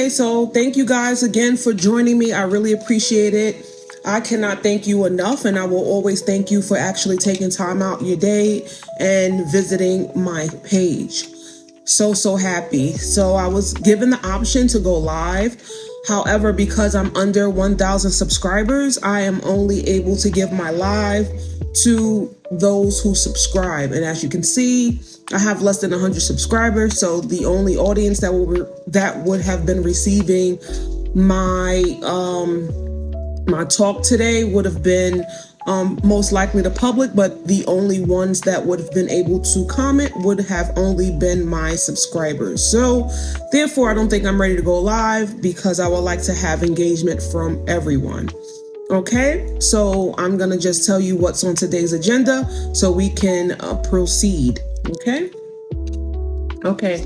Okay, so thank you guys again for joining me. I really appreciate it. I cannot thank you enough, and I will always thank you for actually taking time out your day and visiting my page. So happy. So I was given the option to go live. However, because I'm under 1,000 subscribers, I am only able to give my live to those who subscribe. And as you can see, I have less than 100 subscribers. So the only audience that would have been receiving my my talk today would have been most likely the public, but the only ones that would have been able to comment would have only been my subscribers. So therefore, I don't think I'm ready to go live because I would like to have engagement from everyone. Okay, so I'm going to just tell you what's on today's agenda so we can proceed. Okay,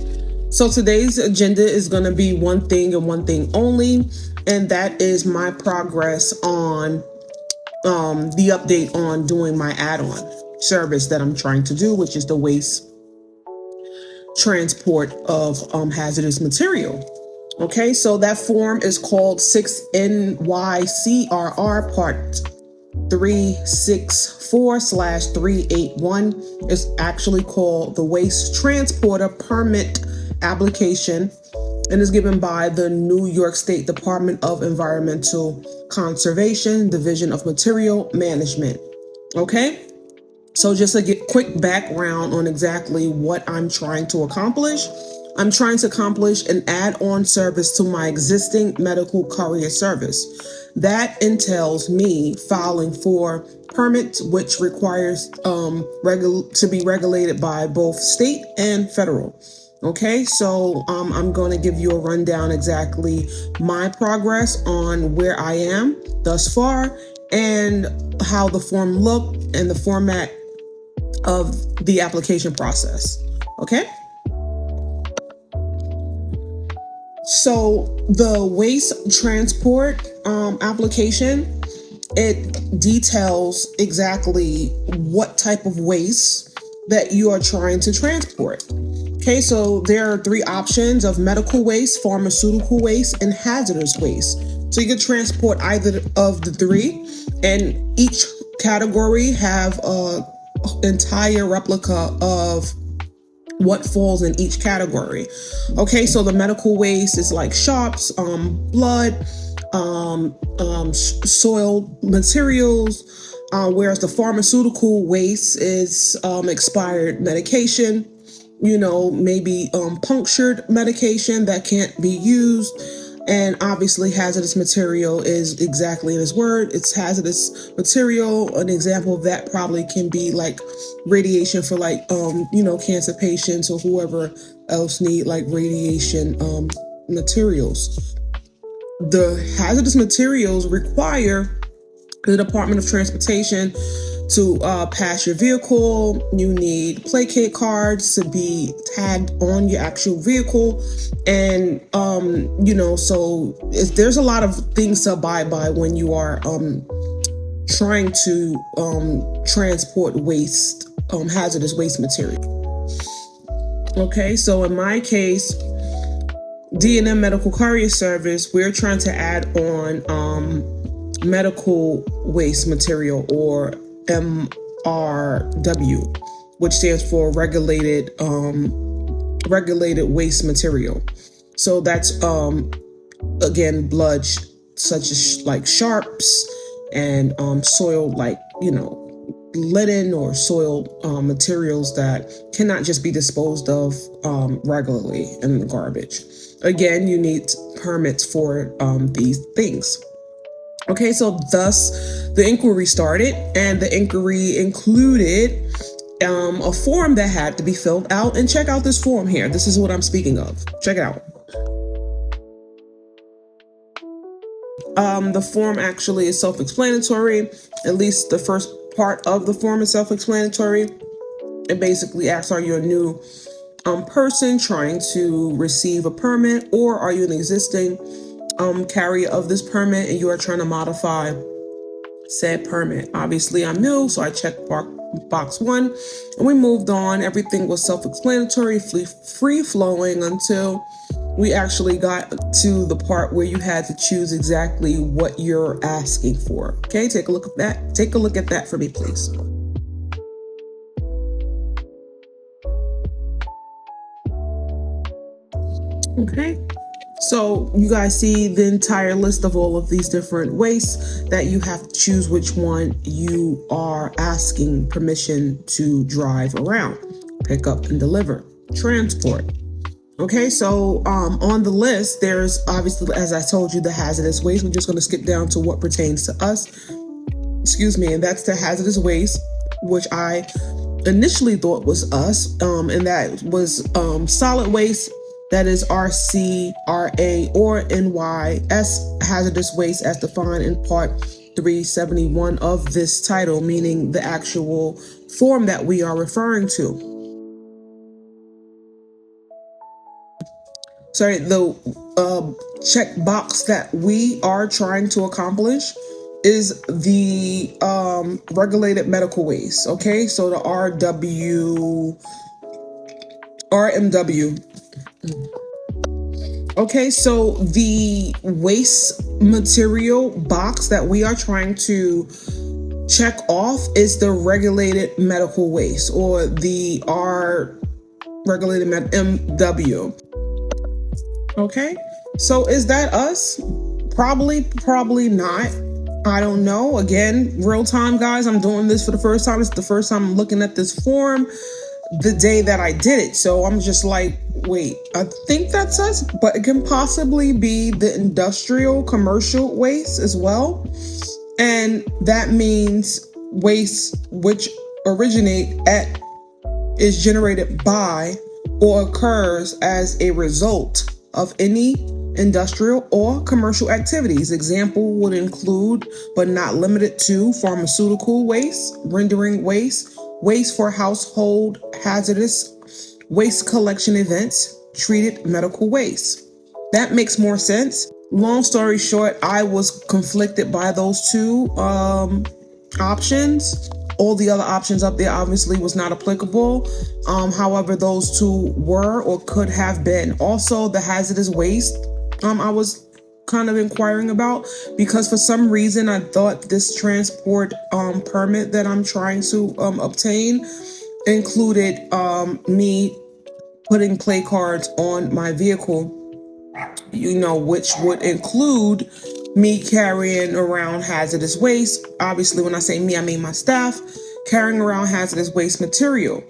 so today's agenda is going to be one thing and one thing only, and that is my progress on the update on doing my add-on service that I'm trying to do, which is the waste transport of hazardous material. Okay, so that form is called 6NYCRR Part 364/381. It's actually called the Waste Transporter Permit Application and is given by the New York State Department of Environmental Conservation, Division of Material Management. Okay, so just a quick background on exactly what I'm trying to accomplish. I'm trying to accomplish an add-on service to my existing medical courier service. That entails me filing for permits, which requires to be regulated by both state and federal. Okay, so I'm going to give you a rundown exactly my progress on where I am thus far and how the form looked and the format of the application process. Okay. So the waste transport application, it details exactly what type of waste that you are trying to transport. Okay, so there are three options of medical waste, pharmaceutical waste, and hazardous waste. So you can transport either of the three, and each category have an entire replica of what falls in each category. Okay, so the medical waste is like sharps, blood, soil materials, whereas the pharmaceutical waste is expired medication, maybe punctured medication that can't be used. And obviously hazardous material is exactly in its word. It's hazardous material. An example of that probably can be like radiation for like, cancer patients or whoever else need like radiation materials. The hazardous materials require the Department of Transportation to pass your vehicle. You need placate cards to be tagged on your actual vehicle. And, so there's a lot of things to abide by when you are trying to transport waste, hazardous waste material. Okay, so in my case, D&M Medical Courier Service, we're trying to add on medical waste material, or MRW, which stands for regulated waste material. So that's again blood such as like sharps and soil like linen or soil materials that cannot just be disposed of regularly in the garbage. Again, you need permits for these things. Okay, so thus the inquiry started, and the inquiry included a form that had to be filled out. And check out this form here. This is what I'm speaking of. Check it out. The form actually is self-explanatory. At least the first part of the form is self-explanatory. It basically asks, are you a new person trying to receive a permit, or are you an existing carrier of this permit and you are trying to modify said permit? Obviously I'm new, so I checked box 1 and we moved on. Everything was self-explanatory, free flowing until we actually got to the part where you had to choose exactly what you're asking for. Okay, take a look at that. Take a look at that for me, please. Okay. So you guys see the entire list of all of these different wastes that you have to choose which one you are asking permission to drive around, pick up and deliver, transport. Okay, so on the list, there's obviously, as I told you, the hazardous waste. We're just going to skip down to what pertains to us. Excuse me, and that's the hazardous waste, which I initially thought was us, and that was solid waste. That is RC, RA, or NYS hazardous waste as defined in Part 371 of this title, meaning the actual form that we are referring to. Sorry, the check box that we are trying to accomplish is the regulated medical waste. Okay, so the RMW. Okay, so the waste material box that we are trying to check off is the regulated medical waste, or the regulated MW. Okay, so is that us? Probably not. I don't know. Again, real time, guys. I'm doing this for the first time. It's the first time I'm looking at this form the day that I did it. So I'm just like, wait, I think that's us, but it can possibly be the industrial commercial waste as well. And that means waste which originate at, is generated by, or occurs as a result of any industrial or commercial activities. Example would include, but not limited to, pharmaceutical waste, rendering waste, waste for household hazardous waste collection events, treated medical waste. That makes more sense. Long story short, I was conflicted by those two options. All the other options up there obviously was not applicable. However, those two were or could have been. Also, the hazardous waste I was kind of inquiring about, because for some reason I thought this transport permit that I'm trying to obtain included me putting play cards on my vehicle, which would include me carrying around hazardous waste. Obviously, when I say me, I mean my staff carrying around hazardous waste material.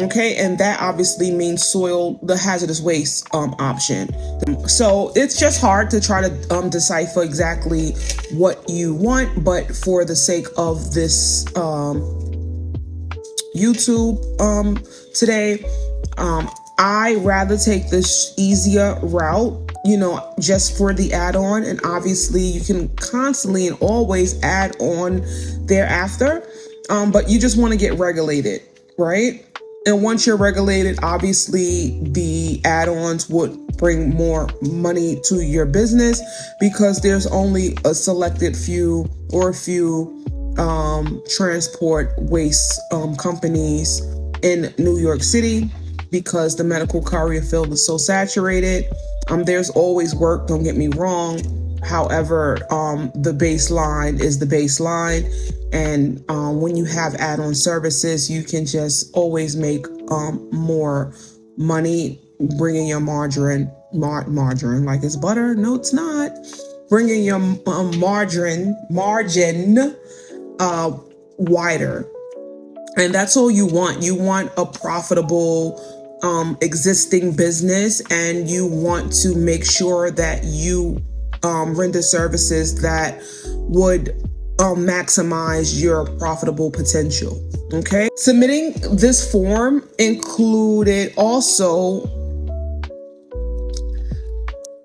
Okay, and that obviously means the hazardous waste option. So it's just hard to try to decipher exactly what you want, but for the sake of this YouTube today, I rather take this easier route, just for the add-on, and obviously you can constantly and always add on thereafter, but you just want to get regulated, right? And once you're regulated, obviously the add-ons would bring more money to your business, because there's only a selected few transport waste companies in New York City, because the medical courier field is so saturated. There's always work, don't get me wrong. However, the baseline is the baseline. And when you have add-on services, you can just always make more money, bringing your margarine like it's butter. No, it's not. Bringing your margin wider. And that's all you want. You want a profitable existing business, and you want to make sure that you render services that would maximize your profitable potential. Okay. Submitting this form included also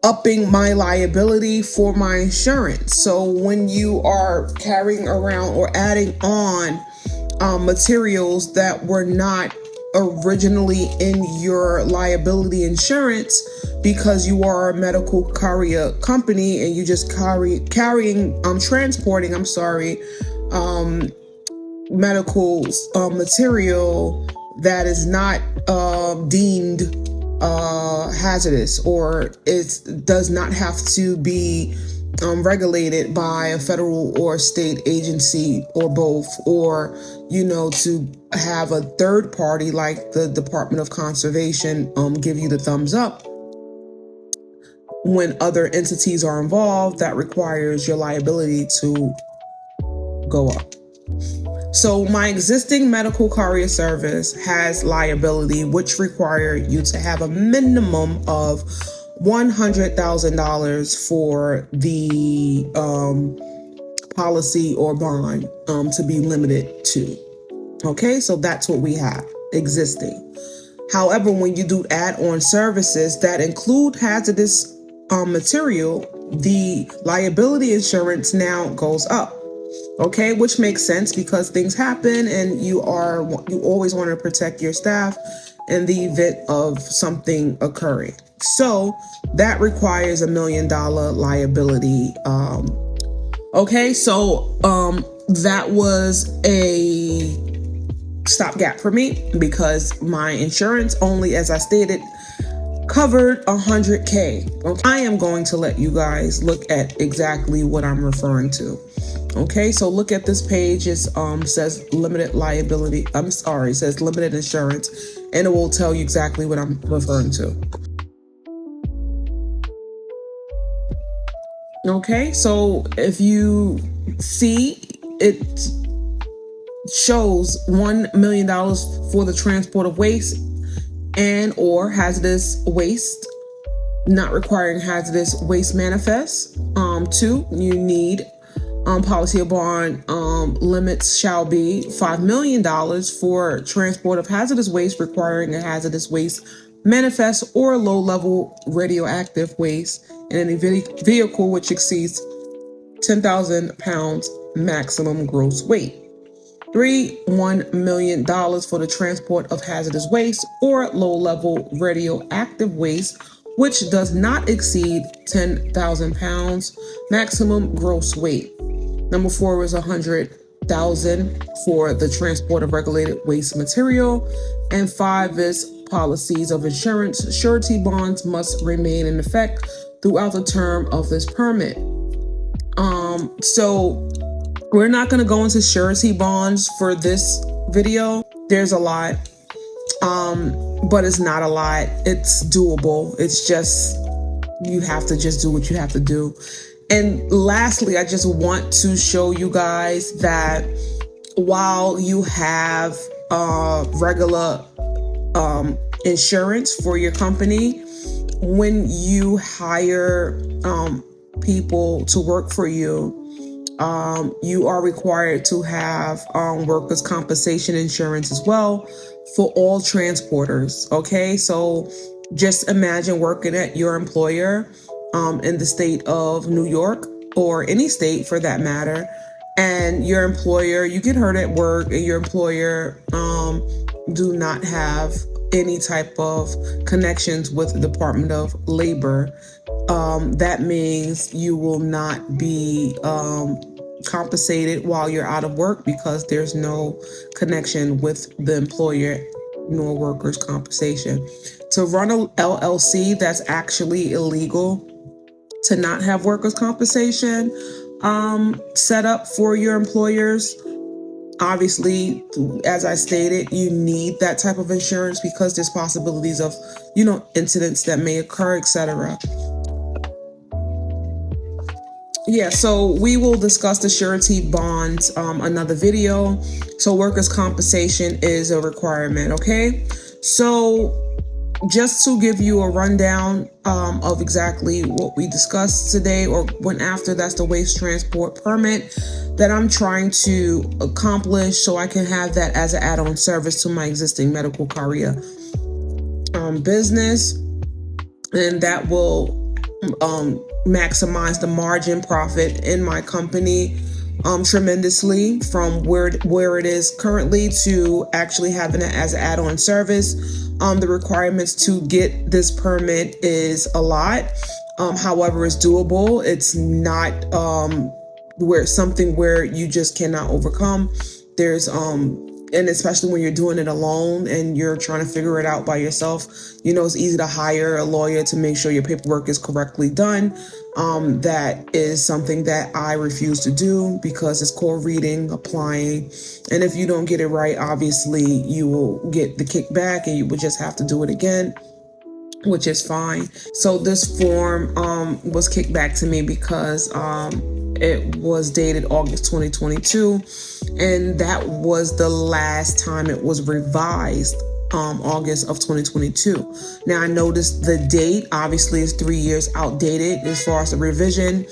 upping my liability for my insurance. So when you are carrying around or adding on materials that were not originally in your liability insurance, because you are a medical courier company and you just transporting medical material that is not deemed hazardous, or it does not have to be regulated by a federal or state agency or both, or to have a third party like the Department of Conservation give you the thumbs up when other entities are involved. That requires your liability to go up. So my existing medical courier service has liability, which require you to have a minimum of $100,000 for the policy or bond to be limited to. Okay, so that's what we have existing. However, when you do add-on services that include hazardous material, the liability insurance now goes up. Okay, which makes sense because things happen and you always want to protect your staff in the event of something occurring. So that requires $1 million liability. Okay, so that was a stopgap for me because my insurance only, as I stated, covered $100K. Okay? I am going to let you guys look at exactly what I'm referring to. Okay, so look at this page. It says limited liability. It says limited insurance, and it will tell you exactly what I'm referring to. Okay, so if you see, it shows $1 million for the transport of waste and or hazardous waste, not requiring hazardous waste manifest. 2, you need policy or bond limits shall be $5 million for transport of hazardous waste requiring a hazardous waste manifest or low-level radioactive waste in any vehicle which exceeds 10,000 pounds maximum gross weight. 3, $1 million for the transport of hazardous waste or low-level radioactive waste which does not exceed 10,000 pounds maximum gross weight. Number 4 is $100,000 for the transport of regulated waste material. And 5 is policies of insurance. Surety bonds must remain in effect throughout the term of this permit. So we're not going to go into surety bonds for this video. There's a lot, but it's not a lot. It's doable. It's just, you have to just do what you have to do. And lastly, I just want to show you guys that while you have regular insurance for your company, when you hire people to work for you, you are required to have workers' compensation insurance as well for all transporters. Okay, so just imagine working at your employer in the state of New York or any state for that matter, and your employer, you get hurt at work and your employer do not have any type of connections with the Department of Labor. That means you will not be compensated while you're out of work because there's no connection with the employer nor workers' compensation. To run a LLC, that's actually illegal to not have workers' compensation set up for your employers. Obviously, as I stated, you need that type of insurance because there's possibilities of, incidents that may occur, etc. Yeah, so we will discuss the surety bonds another video. So workers' compensation is a requirement, okay? So just to give you a rundown of exactly what we discussed today or went after, that's the waste transport permit that I'm trying to accomplish so I can have that as an add-on service to my existing medical courier business. And that will maximize the margin profit in my company tremendously from where it is currently to actually having it as an add-on service. The requirements to get this permit is a lot. However, it's doable. It's not where you just cannot overcome. There's and especially when you're doing it alone and you're trying to figure it out by yourself, it's easy to hire a lawyer to make sure your paperwork is correctly done. That is something that I refuse to do because it's called reading, applying. And if you don't get it right, obviously you will get the kickback and you would just have to do it again, which is fine. So this form was kicked back to me because it was dated August 2022, and that was the last time it was revised, August of 2022. Now I noticed the date obviously is 3 years outdated as far as the revision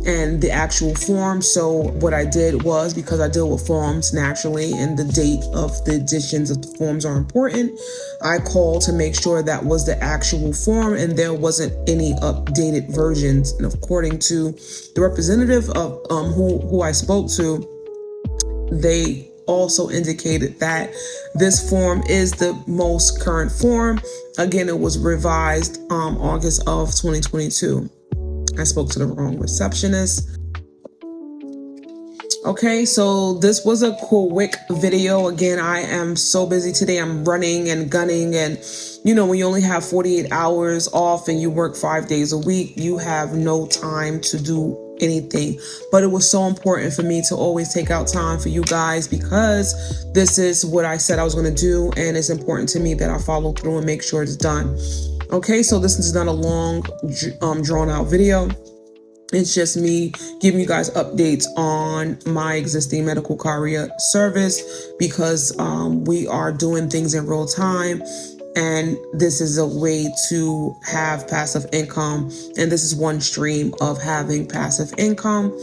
and the actual form. So what I did was, because I deal with forms naturally and the date of the editions of the forms are important, I called to make sure that was the actual form and there wasn't any updated versions. And according to the representative of who I spoke to, they also indicated that this form is the most current form. Again, it was revised August of 2022. I spoke to the wrong receptionist. Okay, so this was a quick video. Again, I am so busy today. I'm running and gunning, and when you only have 48 hours off and you work 5 days a week, you have no time to do anything. But it was so important for me to always take out time for you guys because this is what I said I was going to do, and it's important to me that I follow through and make sure it's done. Okay, so this is not a long, drawn out video. It's just me giving you guys updates on my existing medical courier service because we are doing things in real time. And this is a way to have passive income. And this is one stream of having passive income.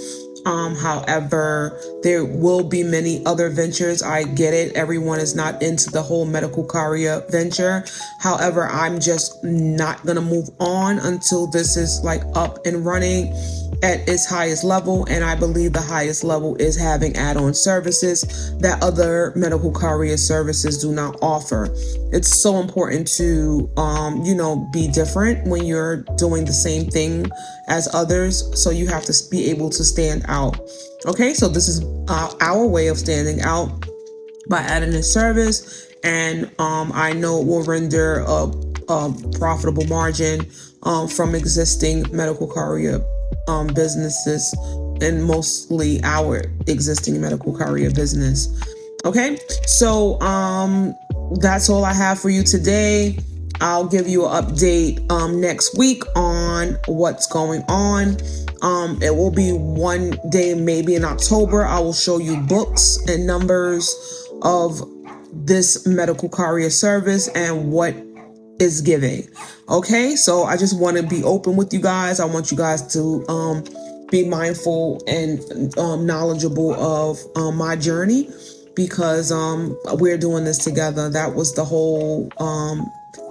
However, there will be many other ventures. I get it. Everyone is not into the whole medical courier venture. However, I'm just not going to move on until this is like up and running at its highest level. And I believe the highest level is having add-on services that other medical courier services do not offer. It's so important to, be different when you're doing the same thing as others. So you have to be able to stand out. Okay, so this is our way of standing out by adding a service. And I know it will render a profitable margin from existing medical courier businesses, and mostly our existing medical courier business. Okay, so that's all I have for you today. I'll give you an update next week on what's going on. It will be one day, maybe in October. I will show you books and numbers of this medical courier service and what is giving. Okay, so I just want to be open with you guys. I want you guys to be mindful and knowledgeable of my journey because we're doing this together. That was the whole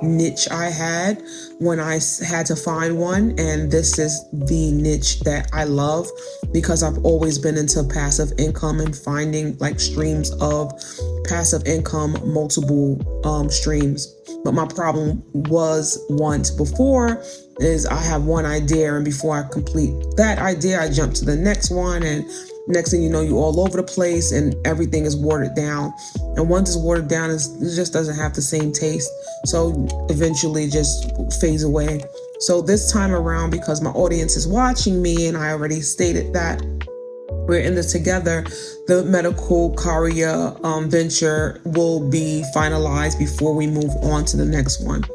niche I had when I had to find one, and this is the niche that I love because I've always been into passive income and finding like streams of passive income, multiple streams. But my problem was once before is I have one idea, and before I complete that idea, I jump to the next one, and next thing you know, you're all over the place and everything is watered down. And once it's watered down, it just doesn't have the same taste. So eventually it just fades away. So this time around, because my audience is watching me and I already stated that we're in this together, the medical courier venture will be finalized before we move on to the next one.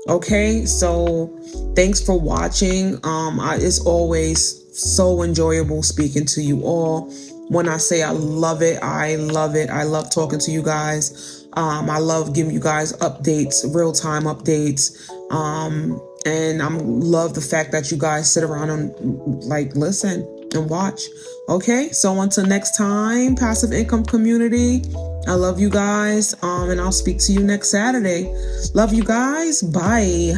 Okay, so thanks for watching. It's always so enjoyable speaking to you all. When I say I love it, I love it. I love talking to you guys. I love giving you guys updates, real-time updates. And I love the fact that you guys sit around and like listen and watch. Okay, so until next time, passive income community, I love you guys. And I'll speak to you next Saturday. Love you guys. Bye.